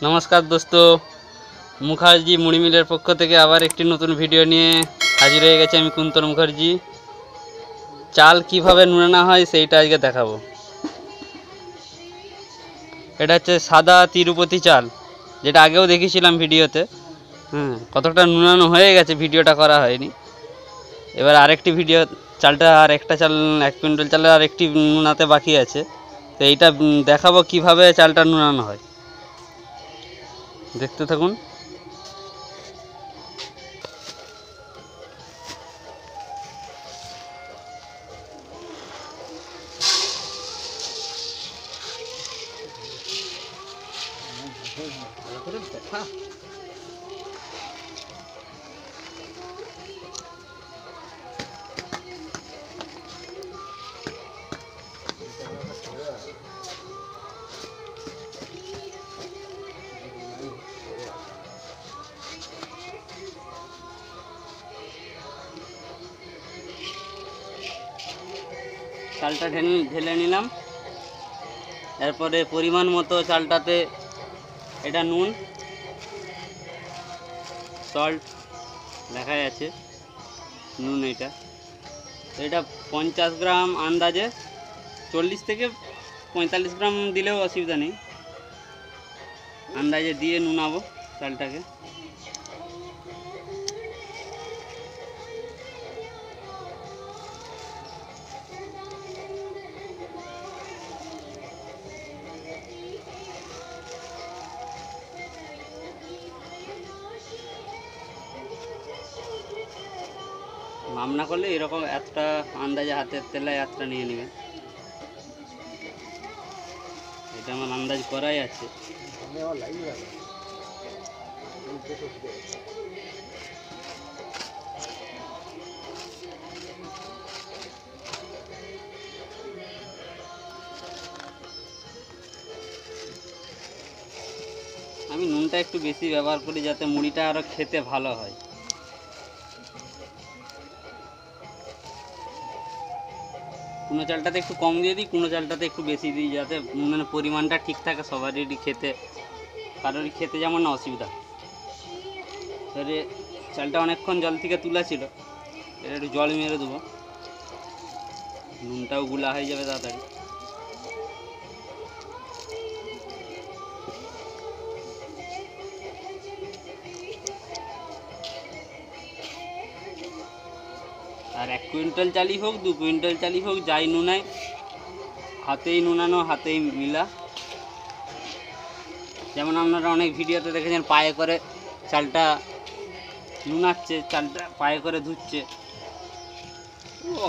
नमस्कार दोस्तों, मुखार्जी मुड़ी मिलेर पक्ष থেকে আবার একটি নতুন ভিডিও নিয়ে হাজির হয়ে গেছে। আমি কুন্তল মুখার্জি। চাল কিভাবে নুনানো হয় সেইটা আজকে দেখাবো। এটা হচ্ছে সাদা তিরুপতি চাল, যেটা আগেও দেখিয়েছিলাম ভিডিওতে। কতটা নুনানো হয়ে গেছে ভিডিওটা করা হয়নি। এবার আরেকটি ভিডিও, চালটা আর একটা চাল 1 কুইন্টাল চালের আরেকটি নুনাতে বাকি আছে। তো এইটা দেখাবো কিভাবে চালটা নুনানো হয়, দেখতে থাকুন। চালটা ঢেলে নিলাম। এরপরে পরিমাণ মতো চালটাতে এটা নুন, সল্ট দেখা যাচ্ছে, নুন এটা 50 গ্রাম, আন্দাজে 40 থেকে 45 গ্রাম দিলেও অসুবিধা নেই। আন্দাজে দিয়ে নুনাবো চালটাকে। মাপ না করলে এরকম এতটা আন্দাজে হাতের তেলায় এতটা নিয়ে নেবেন। এটা আমার আন্দাজ করাই আছে। আমি নুনটা একটু বেশি ব্যবহার করি যাতে মুড়িটা আরও খেতে ভালো হয়। কুনো চালটাতে একটু কম দিয়ে দিই, কুনো চালটাতে একটু বেশি দিই, যাতে মানে পরিমাণটা ঠিক থাকে সবারই খেতে, কারোরই খেতে যেমন না অসুবিধা। এবারে চালটা অনেকক্ষণ জল থেকে তোলা ছিল, এবার একটু জল মেরে দেবো, নুনটাও গুলা হয়ে যাবে তাড়াতাড়ি। আর 1 কুইন্টাল চালই হোক, 2 কুইন্টাল চালই হোক, যাই নুনায় হাতেই নুনানো, হাতেই মিলা। যেমন আপনারা অনেক ভিডিওতে দেখেছেন পায়ে করে চালটা নুনাচ্ছে, চালটা পায়ে করে ধুচ্ছে।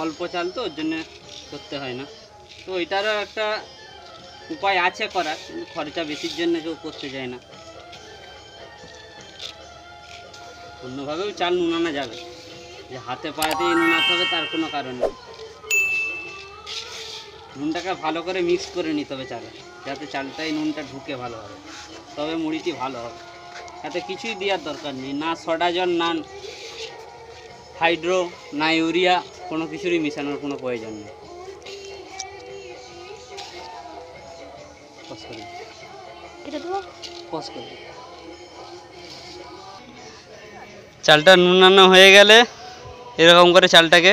অল্প চাল তো, ওর জন্য করতে হয় না। তো এটারও একটা উপায় আছে করার, কিন্তু খরচা বেশির জন্য কেউ করতে চায় না। অন্যভাবেও চাল নুনানো যাবে, যে হাতে পায়েতেই নুনাতে হবে তার কোনো কারণ নেই। নুনটাকে ভালো করে মিক্স করে নিতে হবে চালে, যাতে চালটাই নুনটা ঢুকে ভালো হবে, তবে মুড়িটি ভালো হবে। তাতে কিছুই দেওয়ার দরকার নেই, না সোডা জল, না হাইড্রো, না ইউরিয়া, কোনো কিছুরই মেশানোর কোনো প্রয়োজন নেই। চালটা নুনানো হয়ে গেলে এরকম করে চালটাকে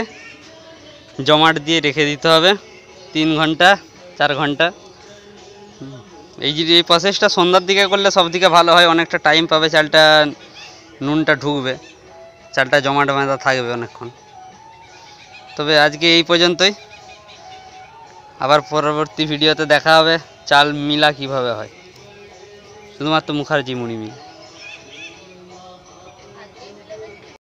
জমাট দিয়ে রেখে দিতে হবে 3 ঘন্টা 4 ঘন্টা। এই প্রসেসটা সন্ধ্যার দিকে করলে সব থেকে ভালো হয়, অনেকটা টাইম পাবে, চালটা নুনটা ঢুকবে, চালটা জমাট বাঁধা থাকবে অনেকক্ষণ। তবে আজকে এই পর্যন্তই, আবার পরবর্তী ভিডিওতে দেখা হবে চাল মিলা কিভাবে হয়, শুধুমাত্র মুখার্জি মুড়ি মিল।